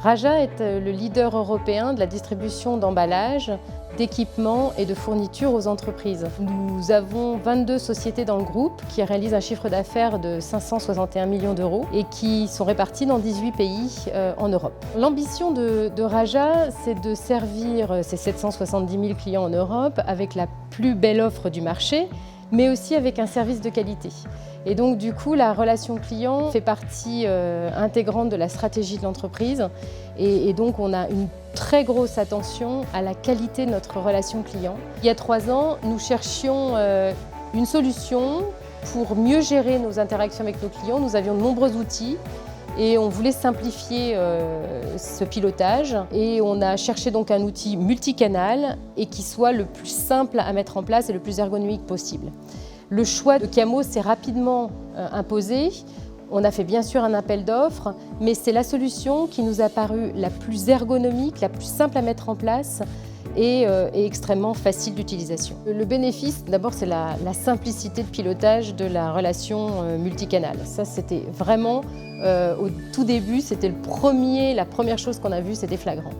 Raja est le leader européen de la distribution d'emballages, d'équipements et de fournitures aux entreprises. Nous avons 22 sociétés dans le groupe qui réalisent un chiffre d'affaires de 561 millions d'euros et qui sont réparties dans 18 pays en Europe. L'ambition de Raja, c'est de servir ces 770 000 clients en Europe avec la plus belle offre du marché, mais aussi avec un service de qualité. Et donc du coup, la relation client fait partie intégrante de la stratégie de l'entreprise et donc on a une très grosse attention à la qualité de notre relation client. Il y a 3 ans, nous cherchions une solution pour mieux gérer nos interactions avec nos clients. Nous avions de nombreux outils et on voulait simplifier ce pilotage et on a cherché donc un outil multicanal et qui soit le plus simple à mettre en place et le plus ergonomique possible. Le choix de Chiamo s'est rapidement imposé. On a fait bien sûr un appel d'offres, mais c'est la solution qui nous a paru la plus ergonomique, la plus simple à mettre en place et extrêmement facile d'utilisation. Le bénéfice, d'abord, c'est la simplicité de pilotage de la relation multicanal. Ça, c'était vraiment, au tout début, c'était la première chose qu'on a vue, c'était flagrant.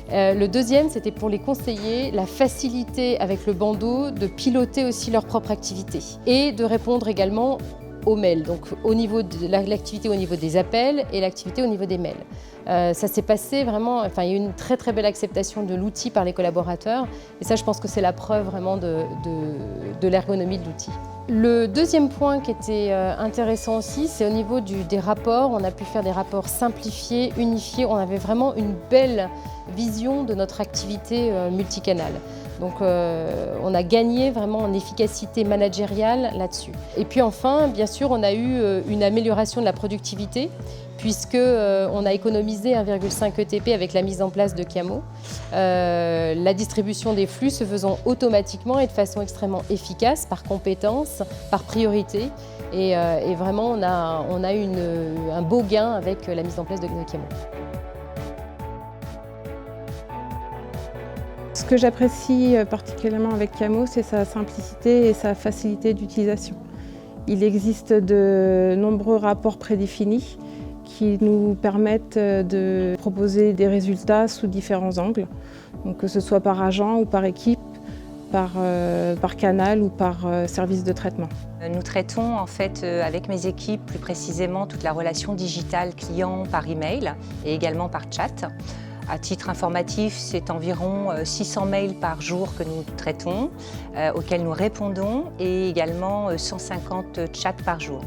Le deuxième, c'était pour les conseillers, la facilité avec le bandeau de piloter aussi leur propre activité et de répondre également aux mails, donc au niveau de l'activité au niveau des appels et l'activité au niveau des mails. Ça s'est passé vraiment, il y a eu une très très belle acceptation de l'outil par les collaborateurs et ça je pense que c'est la preuve vraiment de l'ergonomie de l'outil. Le deuxième point qui était intéressant aussi, c'est au niveau des rapports. On a pu faire des rapports simplifiés, unifiés. On avait vraiment une belle vision de notre activité multicanal. Donc on a gagné vraiment en efficacité managériale là-dessus. Et puis enfin, bien sûr, on a eu une amélioration de la productivité puisqu'on a économisé 1,5 ETP avec la mise en place de Chiamo. La distribution des flux se faisant automatiquement et de façon extrêmement efficace, par compétence, par priorité. Et vraiment, on a eu un beau gain avec la mise en place de Chiamo. Ce que j'apprécie particulièrement avec Chiamo, c'est sa simplicité et sa facilité d'utilisation. Il existe de nombreux rapports prédéfinis qui nous permettent de proposer des résultats sous différents angles, donc que ce soit par agent ou par équipe, par canal ou par service de traitement. Nous traitons en fait avec mes équipes plus précisément toute la relation digitale client par email et également par chat. À titre informatif, c'est environ 600 mails par jour que nous traitons, auxquels nous répondons, et également 150 chats par jour.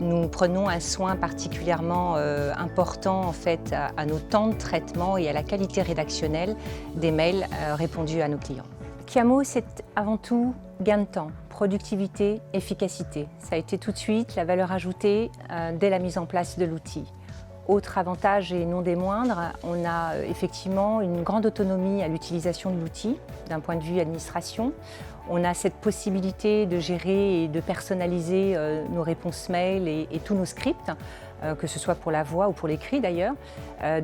Nous prenons un soin particulièrement important en fait, à nos temps de traitement et à la qualité rédactionnelle des mails répondus à nos clients. Chiamo, c'est avant tout gain de temps, productivité, efficacité. Ça a été tout de suite la valeur ajoutée dès la mise en place de l'outil. Autre avantage et non des moindres, on a effectivement une grande autonomie à l'utilisation de l'outil d'un point de vue administration. On a cette possibilité de gérer et de personnaliser nos réponses mail et tous nos scripts, que ce soit pour la voix ou pour l'écrit d'ailleurs.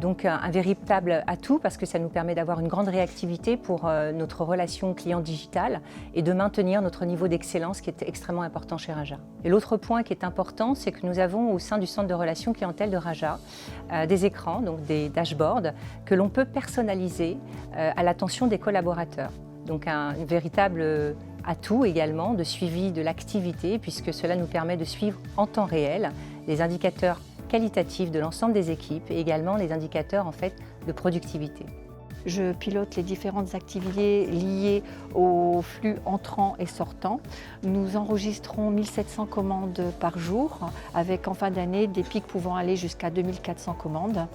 Donc un véritable atout parce que ça nous permet d'avoir une grande réactivité pour notre relation client digitale et de maintenir notre niveau d'excellence qui est extrêmement important chez Raja. Et l'autre point qui est important, c'est que nous avons au sein du centre de relations clientèle de Raja des écrans, donc des dashboards, que l'on peut personnaliser à l'attention des collaborateurs. Donc un véritable atout également de suivi de l'activité puisque cela nous permet de suivre en temps réel les indicateurs qualitatifs de l'ensemble des équipes et également les indicateurs en fait, de productivité. Je pilote les différentes activités liées aux flux entrants et sortants. Nous enregistrons 1700 commandes par jour avec en fin d'année des pics pouvant aller jusqu'à 2400 commandes.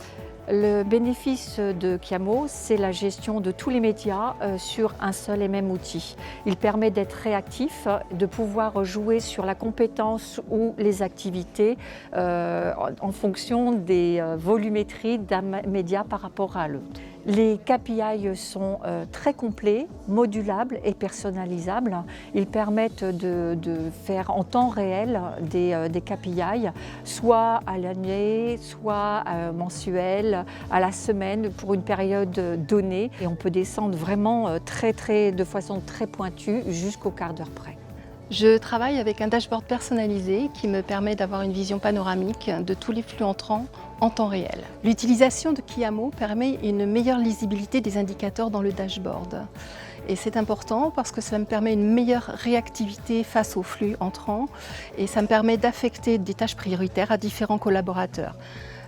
Le bénéfice de Chiamo, c'est la gestion de tous les médias sur un seul et même outil. Il permet d'être réactif, de pouvoir jouer sur la compétence ou les activités en fonction des volumétries d'un média par rapport à l'autre. Les KPI sont très complets, modulables et personnalisables. Ils permettent de faire en temps réel des KPI, soit à l'année, soit mensuel, à la semaine, pour une période donnée. Et on peut descendre vraiment de façon très pointue jusqu'au quart d'heure près. Je travaille avec un dashboard personnalisé qui me permet d'avoir une vision panoramique de tous les flux entrants en temps réel. L'utilisation de Kiamo permet une meilleure lisibilité des indicateurs dans le dashboard. Et c'est important parce que ça me permet une meilleure réactivité face aux flux entrants et ça me permet d'affecter des tâches prioritaires à différents collaborateurs.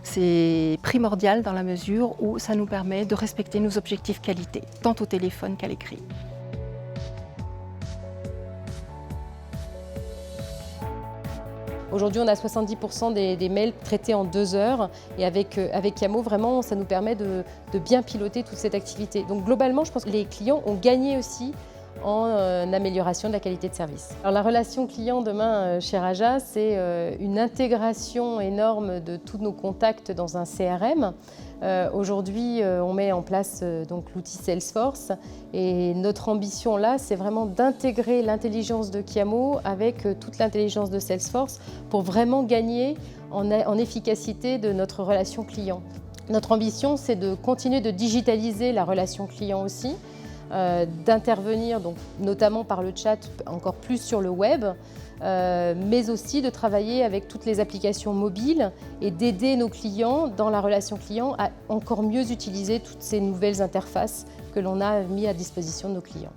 C'est primordial dans la mesure où ça nous permet de respecter nos objectifs qualité, tant au téléphone qu'à l'écrit. Aujourd'hui, on a 70% des mails traités en 2 heures et avec Kiamo, vraiment, ça nous permet de bien piloter toute cette activité. Donc globalement, je pense que les clients ont gagné aussi en amélioration de la qualité de service. Alors, la relation client demain chez Raja, c'est une intégration énorme de tous nos contacts dans un CRM. Aujourd'hui, on met en place donc l'outil Salesforce et notre ambition là, c'est vraiment d'intégrer l'intelligence de Kiamo avec toute l'intelligence de Salesforce pour vraiment gagner en efficacité de notre relation client. Notre ambition, c'est de continuer de digitaliser la relation client aussi, d'intervenir donc notamment par le chat, encore plus sur le web, mais aussi de travailler avec toutes les applications mobiles et d'aider nos clients dans la relation client à encore mieux utiliser toutes ces nouvelles interfaces que l'on a mis à disposition de nos clients.